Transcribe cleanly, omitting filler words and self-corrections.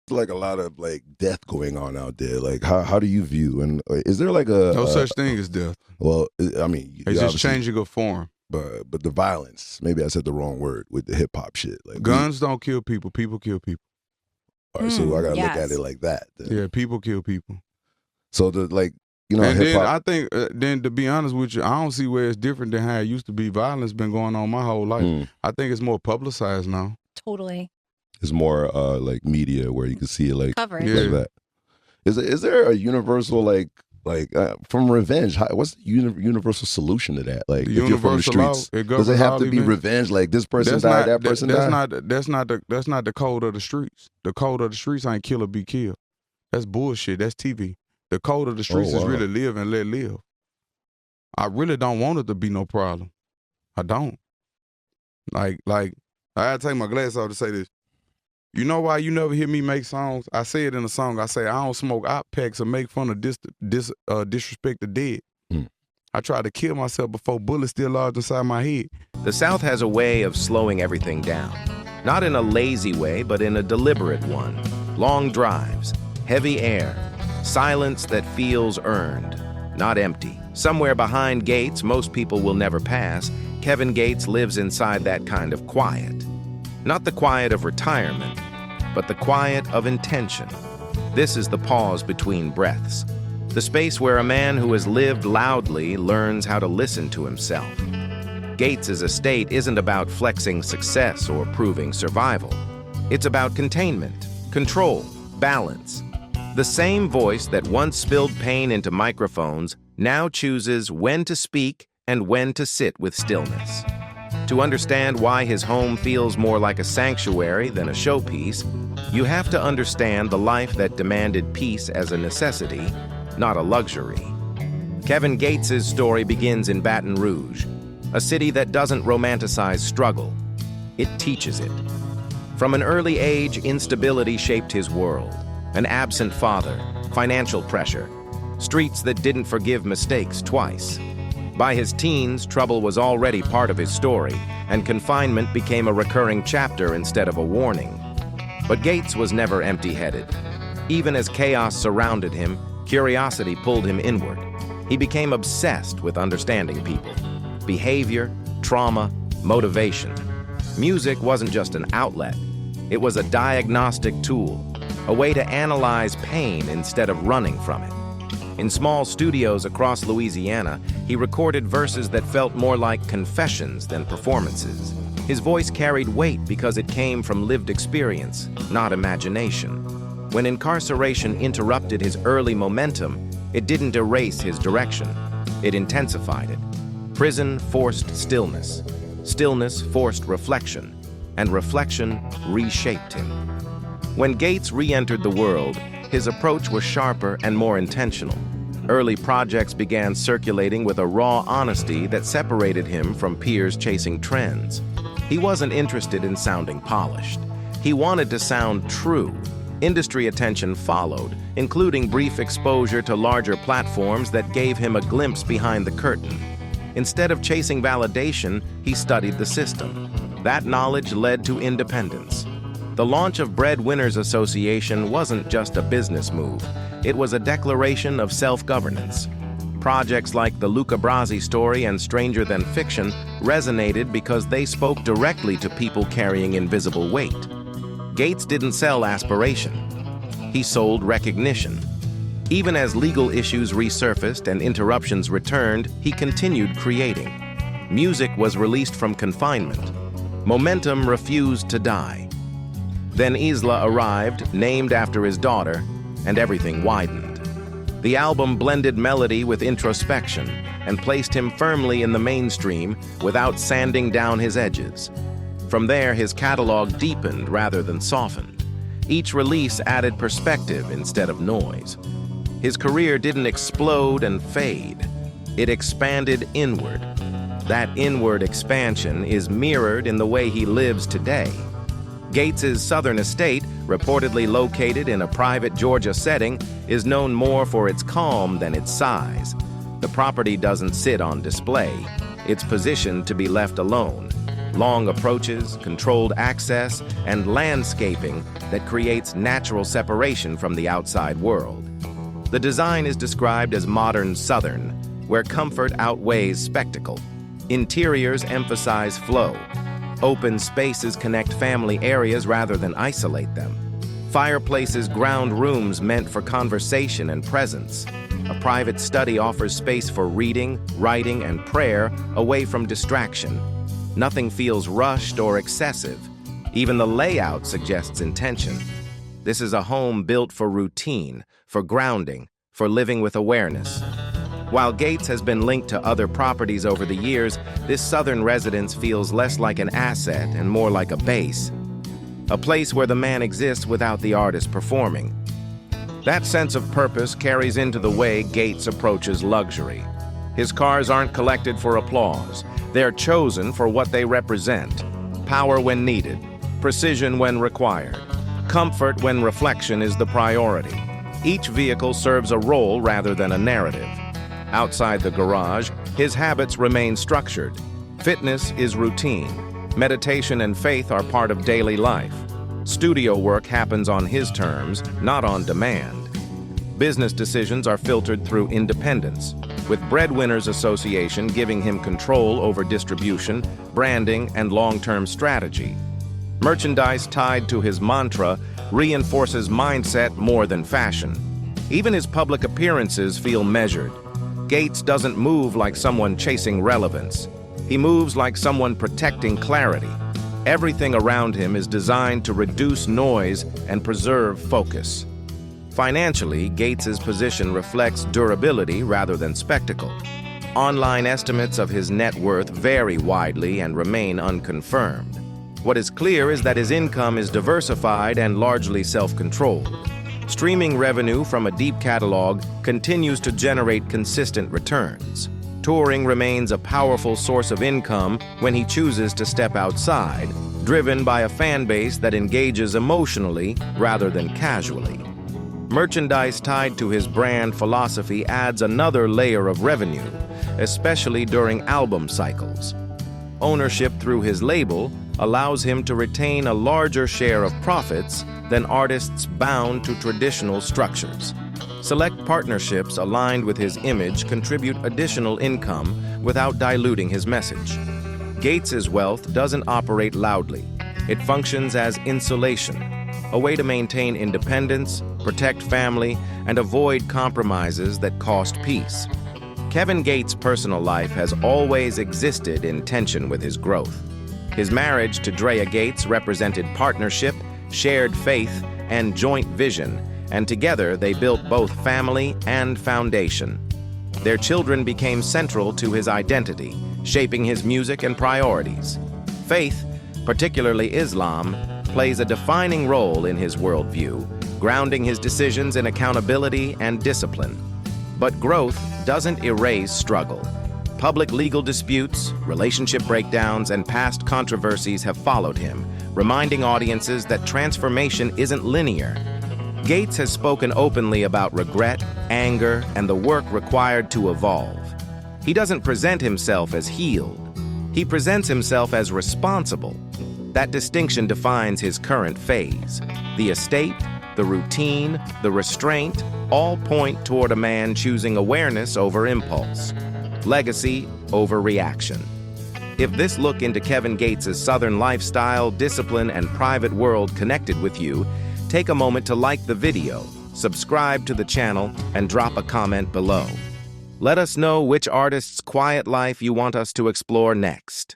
like a lot of like death going on out there. Like, how do you view, and is there like a no such thing as death? Well, I mean, it's just changing of form. But the violence, maybe I said the wrong word with the hip hop shit. Like guns don't kill people, people kill people. All right, so I gotta look at it like that. Then. Yeah, people kill people. So the like, you know, and hip hop. Then I think, then to be honest with you, I don't see where it's different than how it used to be. Violence been going on my whole life. I think it's more publicized now. Totally. It's more like media where you can see it like coverage like that. Is there a universal like from revenge? What's the universal solution to that? Like, if you're from the streets, does it have to be revenge? Like, this person died, that person died. That's not the code of the streets. The code of the streets ain't kill or be killed. That's bullshit. That's TV. The code of the streets is really live and let live. I really don't want it to be no problem. I don't. Like I gotta take my glass off to say this. You know why you never hear me make songs? I say it in a song. I say I don't smoke op packs or make fun of disrespect the dead. I tried to kill myself before bullets still lodged inside my head. The South has a way of slowing everything down. Not in a lazy way, but in a deliberate one. Long drives, heavy air, silence that feels earned, not empty. Somewhere behind gates most people will never pass, Kevin Gates lives inside that kind of quiet. Not the quiet of retirement, but the quiet of intention. This is the pause between breaths. The space where a man who has lived loudly learns how to listen to himself. Gates's estate isn't about flexing success or proving survival. It's about containment, control, balance. The same voice that once spilled pain into microphones now chooses when to speak and when to sit with stillness. To understand why his home feels more like a sanctuary than a showpiece, you have to understand the life that demanded peace as a necessity, not a luxury. Kevin Gates's story begins in Baton Rouge, a city that doesn't romanticize struggle. It teaches it. From an early age, instability shaped his world. An absent father, financial pressure, streets that didn't forgive mistakes twice. By his teens, trouble was already part of his story, and confinement became a recurring chapter instead of a warning. But Gates was never empty-headed. Even as chaos surrounded him, curiosity pulled him inward. He became obsessed with understanding people, behavior, trauma, motivation. Music wasn't just an outlet. It was a diagnostic tool, a way to analyze pain instead of running from it. In small studios across Louisiana, he recorded verses that felt more like confessions than performances. His voice carried weight because it came from lived experience, not imagination. When incarceration interrupted his early momentum, it didn't erase his direction. It intensified it. Prison forced stillness. Stillness forced reflection. And reflection reshaped him. When Gates re-entered the world, his approach was sharper and more intentional. Early projects began circulating with a raw honesty that separated him from peers chasing trends. He wasn't interested in sounding polished. He wanted to sound true. Industry attention followed, including brief exposure to larger platforms that gave him a glimpse behind the curtain. Instead of chasing validation, he studied the system. That knowledge led to independence. The launch of Breadwinners Association wasn't just a business move. It was a declaration of self-governance. Projects like the Luca Brasi story and Stranger Than Fiction resonated because they spoke directly to people carrying invisible weight. Gates didn't sell aspiration. He sold recognition. Even as legal issues resurfaced and interruptions returned, he continued creating. Music was released from confinement. Momentum refused to die. Then Islah arrived, named after his daughter, and everything widened. The album blended melody with introspection and placed him firmly in the mainstream without sanding down his edges. From there, his catalog deepened rather than softened. Each release added perspective instead of noise. His career didn't explode and fade. It expanded inward. That inward expansion is mirrored in the way he lives today. Gates's southern estate, reportedly located in a private Georgia setting, is known more for its calm than its size. The property doesn't sit on display. It's positioned to be left alone. long approaches, controlled access, and landscaping that creates natural separation from the outside world. The design is described as modern Southern, where comfort outweighs spectacle. Interiors emphasize flow. Open spaces connect family areas rather than isolate them. Fireplaces ground rooms meant for conversation and presence. A private study offers space for reading, writing, and prayer away from distraction. Nothing feels rushed or excessive. Even the layout suggests intention. This is a home built for routine, for grounding, for living with awareness. While Gates has been linked to other properties over the years, this Southern residence feels less like an asset and more like a base. A place where the man exists without the artist performing. That sense of purpose carries into the way Gates approaches luxury. His cars aren't collected for applause. They're chosen for what they represent. Power when needed, precision when required, comfort when reflection is the priority. Each vehicle serves a role rather than a narrative. Outside the garage, his habits remain structured. Fitness is routine. Meditation and faith are part of daily life. Studio work happens on his terms, not on demand. Business decisions are filtered through independence, with Breadwinners Association giving him control over distribution, branding, and long-term strategy. Merchandise tied to his mantra reinforces mindset more than fashion. Even his public appearances feel measured. Gates doesn't move like someone chasing relevance. He moves like someone protecting clarity. Everything around him is designed to reduce noise and preserve focus. Financially, Gates's position reflects durability rather than spectacle. Online estimates of his net worth vary widely and remain unconfirmed. What is clear is that his income is diversified and largely self-controlled. Streaming revenue from a deep catalog continues to generate consistent returns. Touring remains a powerful source of income when he chooses to step outside, driven by a fan base that engages emotionally rather than casually. Merchandise tied to his brand philosophy adds another layer of revenue, especially during album cycles. Ownership through his label allows him to retain a larger share of profits than artists bound to traditional structures. Select partnerships aligned with his image contribute additional income without diluting his message. Gates's wealth doesn't operate loudly. It functions as insulation, a way to maintain independence, protect family, and avoid compromises that cost peace. Kevin Gates' personal life has always existed in tension with his growth. His marriage to Drea Gates represented partnership, shared faith, and joint vision, and together they built both family and foundation. Their children became central to his identity, shaping his music and priorities. Faith, particularly Islam, plays a defining role in his worldview, grounding his decisions in accountability and discipline. But growth doesn't erase struggle. Public legal disputes, relationship breakdowns, and past controversies have followed him, reminding audiences that transformation isn't linear. Gates has spoken openly about regret, anger, and the work required to evolve. He doesn't present himself as healed. He presents himself as responsible. That distinction defines his current phase. The estate, the routine, the restraint, all point toward a man choosing awareness over impulse, legacy over reaction. If this look into Kevin Gates' Southern lifestyle, discipline, and private world connected with you, take a moment to like the video, subscribe to the channel, and drop a comment below. Let us know which artist's quiet life you want us to explore next.